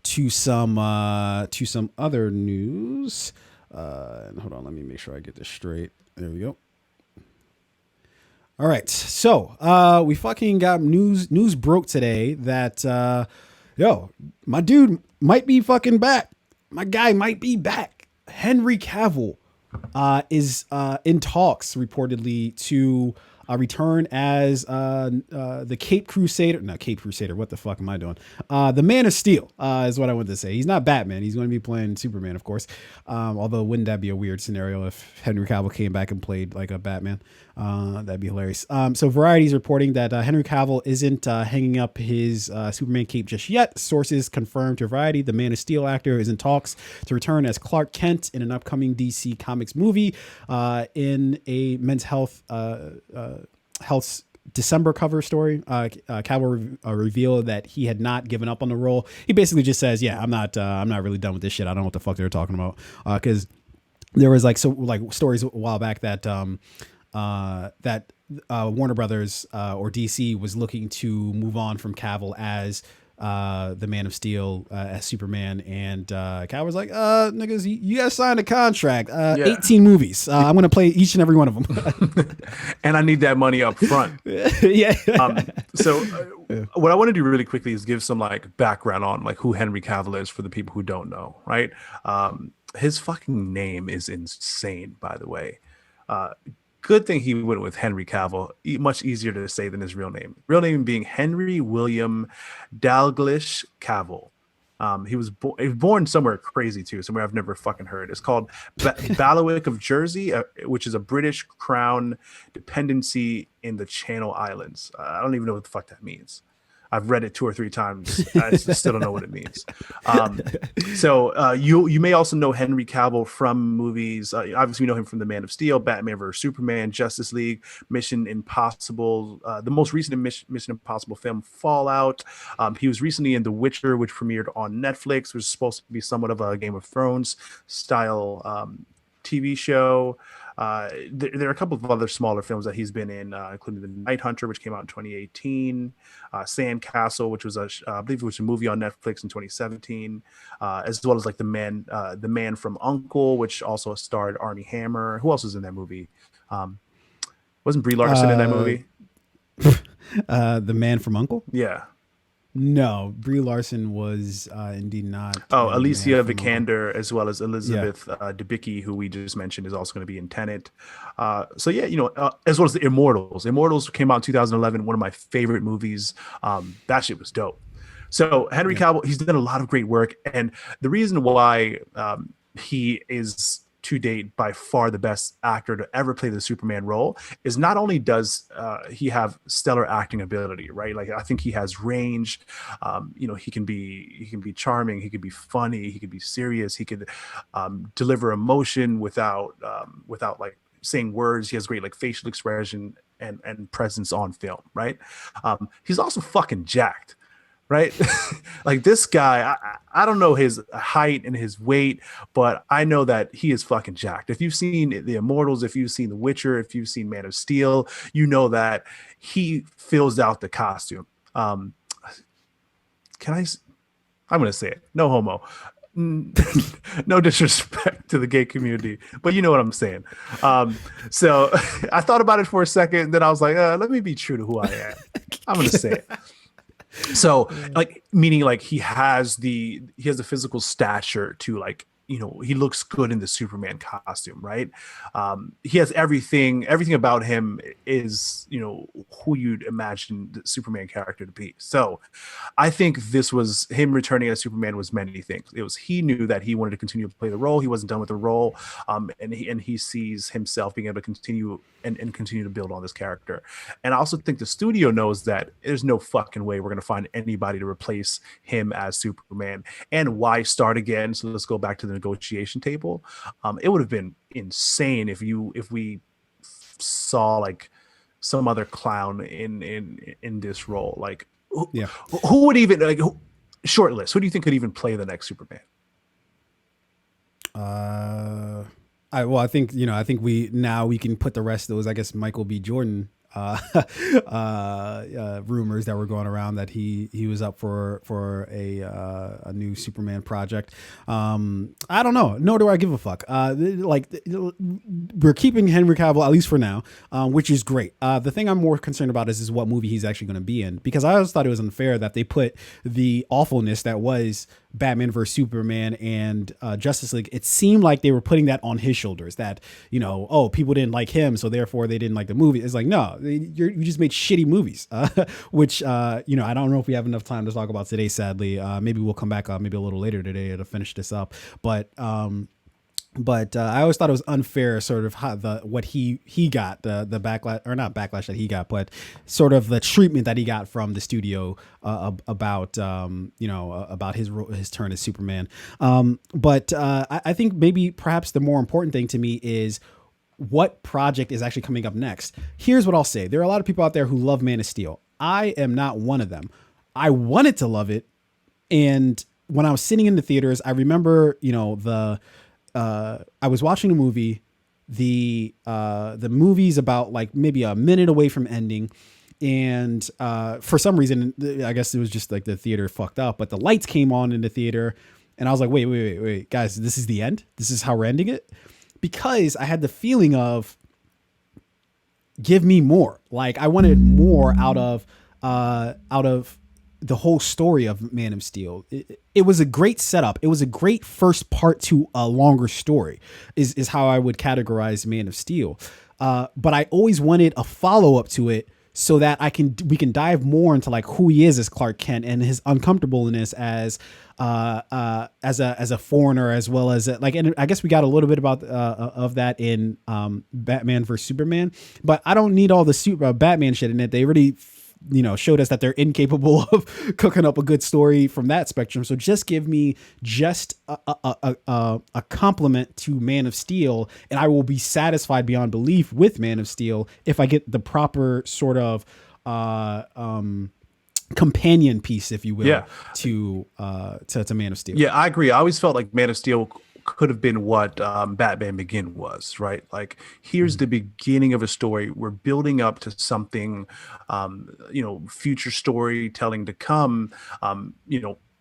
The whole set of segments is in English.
to some other news. And hold on, let me make sure I get this straight. There we go. All right, so we fucking got news broke today that my dude might be fucking back. My guy might be back. Henry Cavill is in talks reportedly to return as the Cape Crusader. Not Cape Crusader. What the fuck am I doing? The Man of Steel is what I wanted to say. He's not Batman. He's going to be playing Superman, of course. Although wouldn't that be a weird scenario if Henry Cavill came back and played like a Batman? That'd be hilarious. So Variety is reporting that Henry Cavill isn't hanging up his Superman cape just yet. Sources confirmed to Variety the Man of Steel actor is in talks to return as Clark Kent in an upcoming DC Comics movie in a men's health December cover story. Cavill revealed that he had not given up on the role. He basically just says, "Yeah, I'm not really done with this shit. I don't know what the fuck they're talking about." Because there was like stories a while back that Warner Brothers or DC was looking to move on from Cavill as the Man of Steel as Superman, and Cavill was like, niggas, you guys signed a contract, 18 movies. I'm gonna play each and every one of them. And I need that money up front. Yeah. So what I want to do really quickly is give some like background on like who Henry Cavill is for the people who don't know, right? His fucking name is insane, by the way. Good thing he went with Henry Cavill. Much easier to say than his real name. Real name being Henry William Dalglish Cavill. He was born somewhere crazy too, somewhere I've never fucking heard. It's called Bailiwick of Jersey, which is a British Crown dependency in the Channel Islands. I don't even know what the fuck that means. I've read it 2 or 3 times. I still don't know what it means. So you may also know Henry Cavill from movies. Obviously, we know him from The Man of Steel, Batman vs Superman, Justice League, Mission Impossible, the most recent Mission Impossible film, Fallout. He was recently in The Witcher, which premiered on Netflix, which was supposed to be somewhat of a Game of Thrones style TV show. There are a couple of other smaller films that he's been in, including The Night Hunter, which came out in 2018, Sandcastle, which was I believe it was a movie on Netflix in 2017, as well as like the Man from U.N.C.L.E., which also starred Armie Hammer. Who else was in that movie? Wasn't Brie Larson in that movie? The Man from U.N.C.L.E.? Yeah. No, Brie Larson was indeed not. Oh, Alicia Vikander, as well as Elizabeth Debicki, who we just mentioned, is also going to be in Tenet. So yeah, as well as the Immortals. Immortals came out in 2011, one of my favorite movies. That shit was dope. So Henry Cavill, he's done a lot of great work, and the reason why he is to date by far the best actor to ever play the Superman role is not only does he have stellar acting ability, right? Like I think he has range. He can be charming, he could be funny, he could be serious, he could deliver emotion without like saying words. He has great like facial expression and presence on film, right? He's also fucking jacked. Right? Like this guy, I don't know his height and his weight, but I know that he is fucking jacked. If you've seen The Immortals, if you've seen The Witcher, if you've seen Man of Steel, you know that he fills out the costume. I'm going to say it. No homo. No disrespect to the gay community, but you know what I'm saying. So I thought about it for a second, then I was like, let me be true to who I am. I'm going to say it. So like meaning like he has the physical stature to like he looks good in the Superman costume, right? He has everything about him is who you'd imagine the Superman character to be. So I think this was him returning as Superman was many things. It was he knew that he wanted to continue to play the role. He wasn't done with the role, and he sees himself being able to continue and continue to build on this character. And I also think the studio knows that there's no fucking way we're going to find anybody to replace him as Superman. And why start again? So let's go back to the negotiation table. It would have been insane if we saw like some other clown in this role. Like who would even short list? Who do you think could even play the next Superman? I think we can put the rest of those. I guess Michael B. Jordan rumors that were going around that he was up for a new Superman project. I don't know. Nor do I give a fuck. We're keeping Henry Cavill at least for now, which is great. The thing I'm more concerned about is what movie he's actually going to be in, because I always thought it was unfair that they put the awfulness that was Batman vs Superman and Justice League. It seemed like they were putting that on his shoulders, that, you know, oh, people didn't like him, so therefore they didn't like the movie. It's like, no, you just made shitty movies, which, you know, I don't know if we have enough time to talk about today, sadly. Maybe we'll come back maybe a little later today to finish this up. But I always thought it was unfair, sort of how what he got, the backlash, or not backlash that he got, but sort of the treatment that he got from the studio about about his turn as Superman. I think maybe perhaps the more important thing to me is what project is actually coming up next. Here's what I'll say: there are a lot of people out there who love Man of Steel. I am not one of them. I wanted to love it, and when I was sitting in the theaters, I remember, you know, I was watching a movie. The movie's about like maybe a minute away from ending, and for some reason, I guess it was just like the theater fucked up, but the lights came on in the theater, and I was like, wait, guys, this is the end? This is how we're ending it? Because I had the feeling of, give me more. Like, I wanted more out of the whole story of Man of Steel. It was a great setup. It was a great first part to a longer story, is how I would categorize Man of Steel. But I always wanted a follow up to it, so that we can dive more into like who he is as Clark Kent and his uncomfortableness as a foreigner, as well as and I guess we got a little bit about of that in Batman vs Superman. But I don't need all the Batman shit in it. They already, you know, showed us that they're incapable of cooking up a good story from that spectrum. So just give me just a compliment to Man of Steel, and I will be satisfied beyond belief with Man of Steel if I get the proper sort of companion piece, if you will, to Man of Steel. Yeah, I agree. I always felt like Man of Steel could have been what Batman Begin was, right? Like, here's the beginning of a story. We're building up to something, future storytelling to come.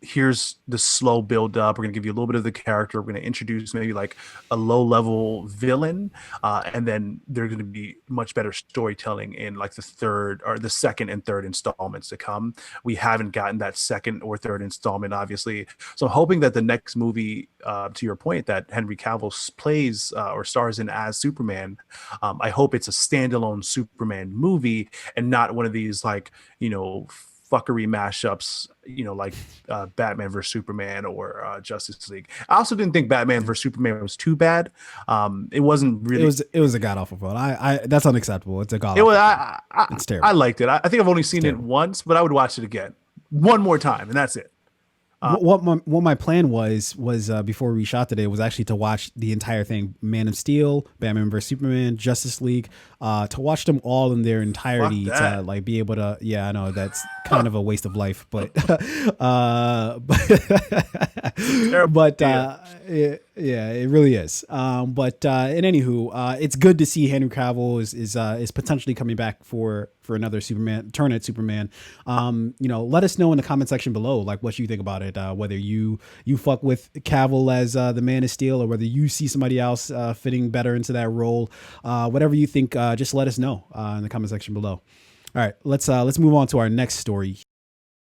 Here's the slow build up. We're going to give you a little bit of the character. We're going to introduce maybe like a low level villain. And then there's going to be much better storytelling in like the second and third installments to come. We haven't gotten that second or third installment, obviously. So I'm hoping that the next movie, to your point, that Henry Cavill plays or stars in as Superman, I hope it's a standalone Superman movie and not one of these like, fuckery mashups, like Batman vs Superman or Justice League. I also didn't think Batman vs Superman was too bad. It wasn't really. It was a god awful film. I that's unacceptable. It's a god. It's terrible. I liked it. I think I've only seen it once, but I would watch it again one more time, and that's it. What my plan was before we shot today was actually to watch the entire thing: Man of Steel, Batman vs Superman, Justice League, to watch them all in their entirety, to like be able to. Yeah, I know that's kind of a waste of life, but it really is. In anywho, it's good to see Henry Cavill is potentially coming back for another turn at Superman. Let us know in the comment section below, like, what you think about it. Whether you fuck with Cavill as the Man of Steel, or whether you see somebody else fitting better into that role. Whatever you think, just let us know in the comment section below. All right, let's move on to our next story.